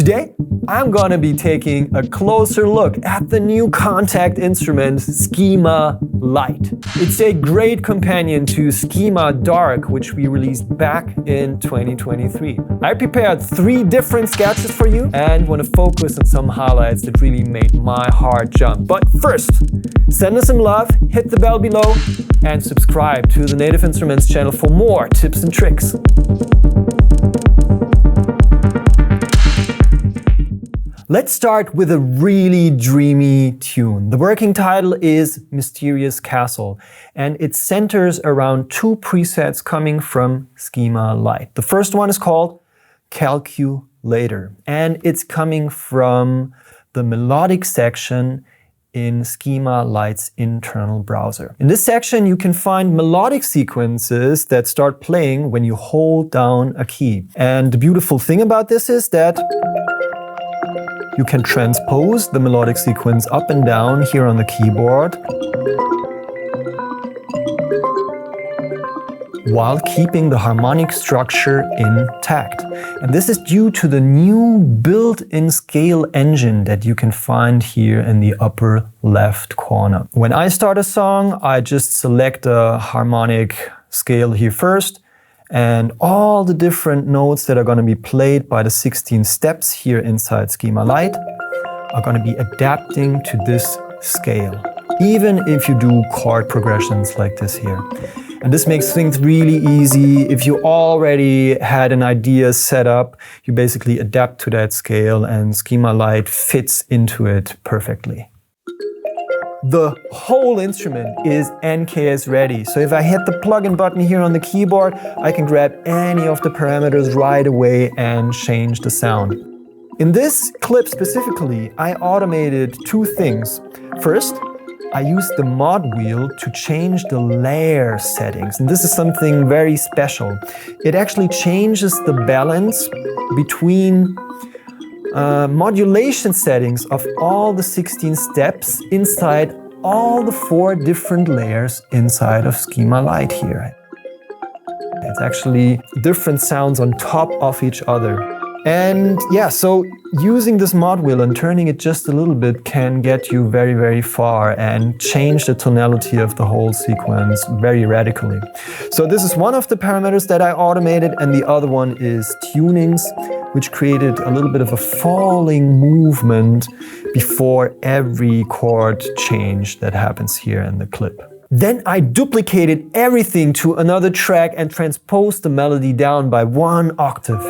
Today, I'm gonna be taking a closer look at the new contact instrument Schema Light. It's a great companion to Schema Dark, which we released back in 2023. I prepared 3 different sketches for you and want to focus on some highlights that really made my heart jump. But first, send us some love, hit the bell below, and subscribe to the Native Instruments channel for more tips and tricks. Let's start with a really dreamy tune. The working title is Mysterious Castle, and it centers around 2 presets coming from Schema Light. The first one is called Calculator, and it's coming from the melodic section in Schema Light's internal browser. In this section, you can find melodic sequences that start playing when you hold down a key. And the beautiful thing about this is that you can transpose the melodic sequence up and down here on the keyboard while keeping the harmonic structure intact. And this is due to the new built-in scale engine that you can find here in the upper left corner. When I start a song, I just select a harmonic scale here first, and all the different notes that are going to be played by the 16 steps here inside Schema Light are going to be adapting to this scale, even if you do chord progressions like this here. And this makes things really easy. If you already had an idea set up, you basically adapt to that scale and Schema Light fits into it perfectly. The whole instrument is NKS ready. So if I hit the plugin button here on the keyboard, I can grab any of the parameters right away and change the sound. In this clip specifically, I automated 2 things. First, I used the mod wheel to change the layer settings. And this is something very special. It actually changes the balance between modulation settings of all the 16 steps inside all the 4 different layers inside of Schema Light here. It's actually different sounds on top of each other. And yeah, so using this mod wheel and turning it just a little bit can get you very, very far and change the tonality of the whole sequence very radically. So this is one of the parameters that I automated, and the other one is tunings, which created a little bit of a falling movement before every chord change that happens here in the clip. Then I duplicated everything to another track and transposed the melody down by 1 octave.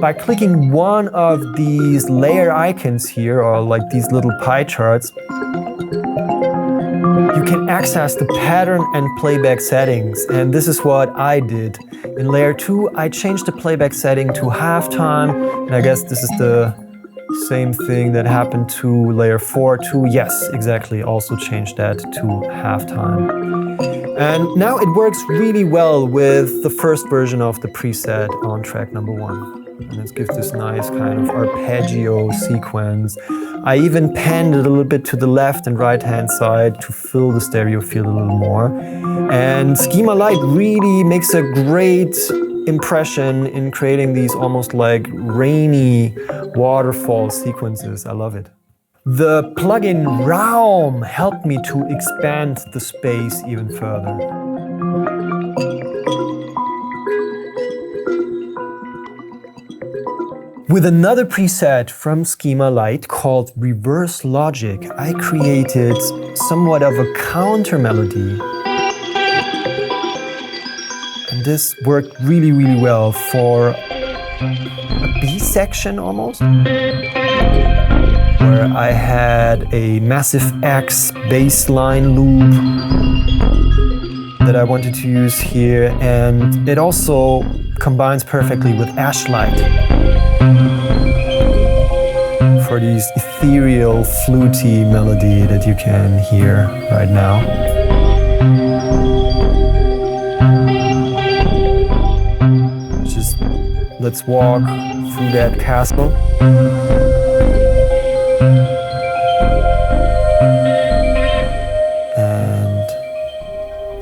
By clicking one of these layer icons here, or like these little pie charts, you can access the pattern and playback settings, and this is what I did. In layer 2, I changed the playback setting to halftime, and I guess this is the same thing that happened to layer 4 too. Yes, exactly, also changed that to halftime. And now it works really well with the first version of the preset on track number 1. And it gives this nice kind of arpeggio sequence. I even panned it a little bit to the left and right hand side to fill the stereo field a little more. And Schema Light really makes a great impression in creating these almost like rainy waterfall sequences. I love it. The plugin Realm helped me to expand the space even further. With another preset from Schema Light called Reverse Logic, I created somewhat of a counter melody. And this worked really, really well for a B section almost, where I had a massive X bass line loop that I wanted to use here, and it also combines perfectly with Ashlight for these ethereal, fluty melody that you can hear right now. Just let's walk through that castle. And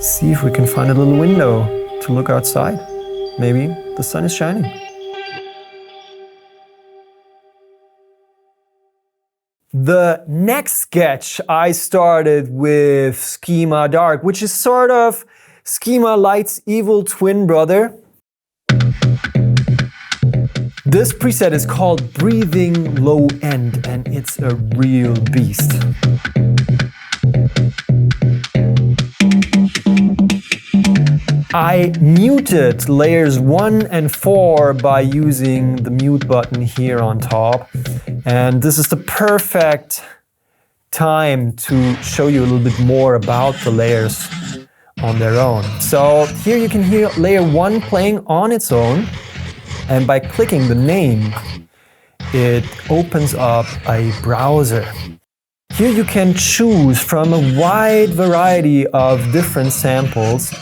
See if we can find a little window to look outside. Maybe the sun is shining. The next sketch I started with Schema Dark, which is sort of Schema Light's evil twin brother. This preset is called Breathing Low End, and it's a real beast. I muted layers 1 and 4 by using the mute button here on top. And this is the perfect time to show you a little bit more about the layers on their own. So here you can hear layer 1 playing on its own. And by clicking the name, it opens up a browser. Here you can choose from a wide variety of different samples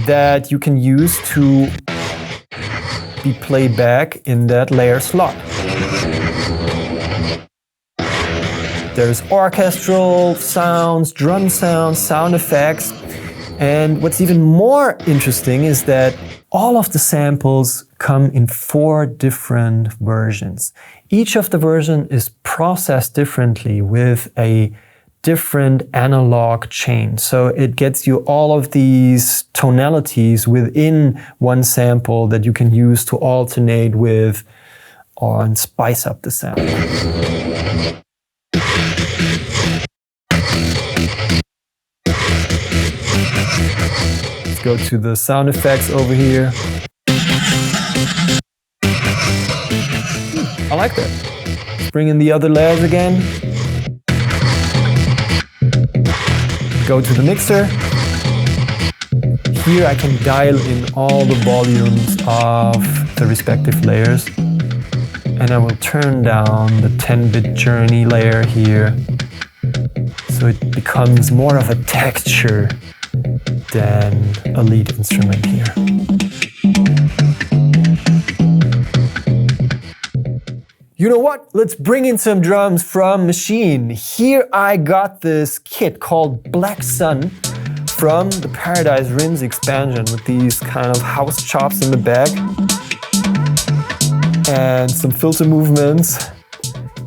that you can use to be played back in that layer slot. There's orchestral sounds, drum sounds, sound effects, and what's even more interesting is that all of the samples come in 4 different versions. Each of the version is processed differently with a different analog chain. So it gets you all of these tonalities within one sample that you can use to alternate with or spice up the sound. Let's go to the sound effects over here. I like that. Let's bring in the other layers again. Go to the mixer. Here I can dial in all the volumes of the respective layers. And I will turn down the 10-bit journey layer here. So it becomes more of a texture than a lead instrument here. You know what? Let's bring in some drums from Maschine. Here I got this kit called Black Sun from the Paradise Rims expansion with these kind of house chops in the back and some filter movements.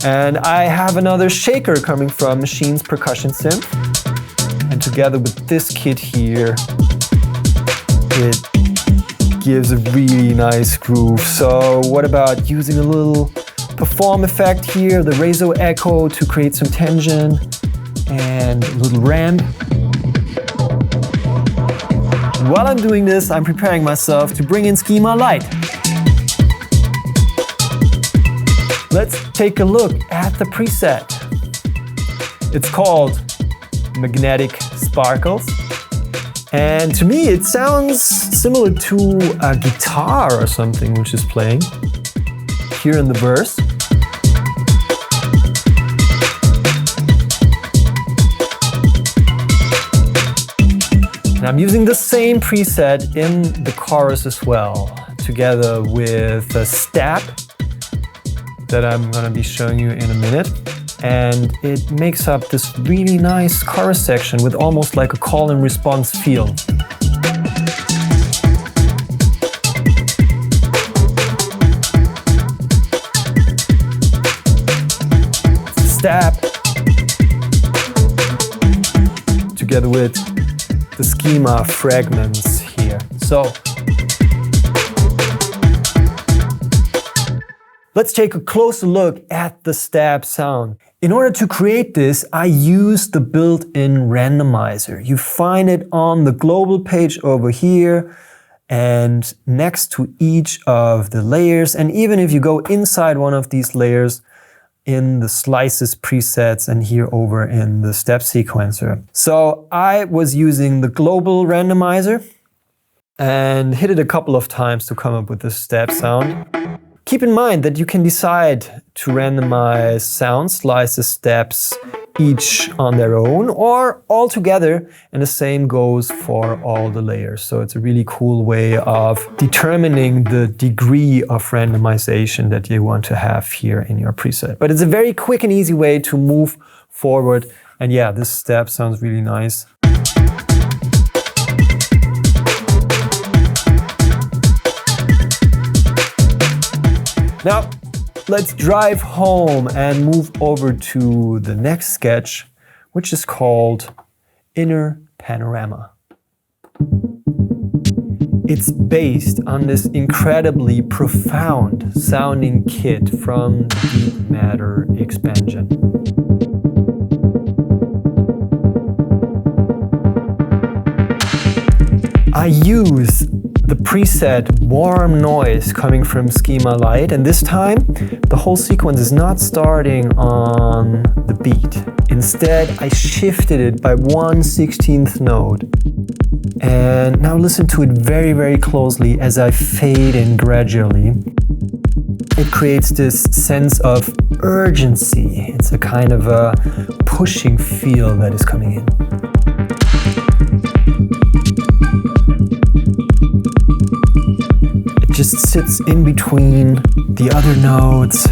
And I have another shaker coming from Machine's percussion synth. And together with this kit here, it gives a really nice groove. So what about using a little perform effect here, the Rezo echo to create some tension and a little ramp. While I'm doing this, I'm preparing myself to bring in Schema Light. Let's take a look at the preset. It's called Magnetic Sparkles. And to me, it sounds similar to a guitar or something which is playing here in the verse. And I'm using the same preset in the chorus as well, together with the stab that I'm going to be showing you in a minute. And it makes up this really nice chorus section with almost like a call and response feel. Stab together with the schema fragments here. So let's take a closer look at the stab sound. In order to create this, I used the built-in randomizer. You find it on the global page over here and next to each of the layers. And even if you go inside one of these layers, in the slices presets and here over in the step sequencer. So I was using the global randomizer and hit it a couple of times to come up with the step sound. Keep in mind that you can decide to randomize sound slices steps each on their own or all together, and the same goes for all the layers. So it's a really cool way of determining the degree of randomization that you want to have here in your preset. But it's a very quick and easy way to move forward. And yeah, this step sounds really nice. Now, let's drive home and move over to the next sketch, which is called Inner Panorama. It's based on this incredibly profound sounding kit from Deep Matter Expansion. I use the preset warm noise coming from Schema Light, and this time the whole sequence is not starting on the beat. Instead, I shifted it by 1/16th note. And now listen to it very, very closely as I fade in gradually. It creates this sense of urgency. It's a kind of a pushing feel that is coming in. It just sits in between the other notes,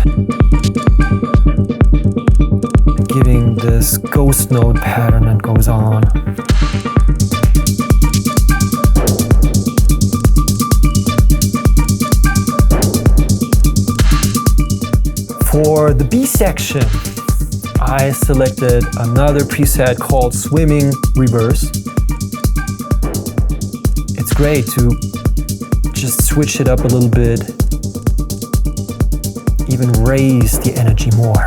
giving this ghost note pattern that goes on. For the B section, I selected another preset called Swimming Reverse. It's great to just switch it up a little bit, even raise the energy more.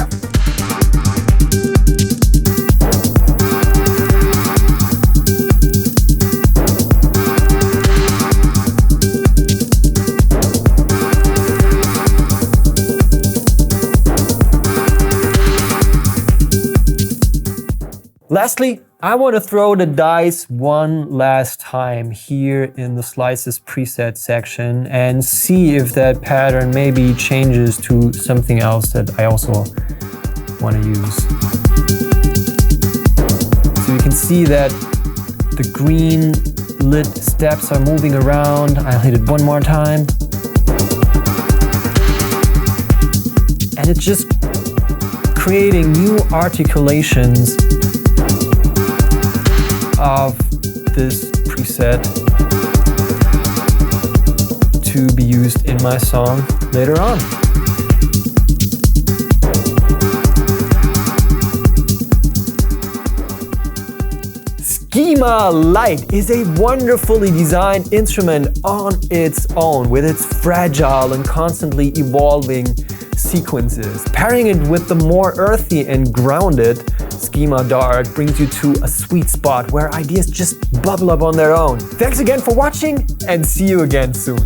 Lastly, I want to throw the dice one last time here in the Slices preset section and see if that pattern maybe changes to something else that I also want to use. So you can see that the green lit steps are moving around. I'll hit it one more time. And it's just creating new articulations of this preset to be used in my song later on. Schema Light is a wonderfully designed instrument on its own, with its fragile and constantly evolving sequences. Pairing it with the more earthy and grounded Schema Dark brings you to a sweet spot where ideas just bubble up on their own. Thanks again for watching, and see you again soon.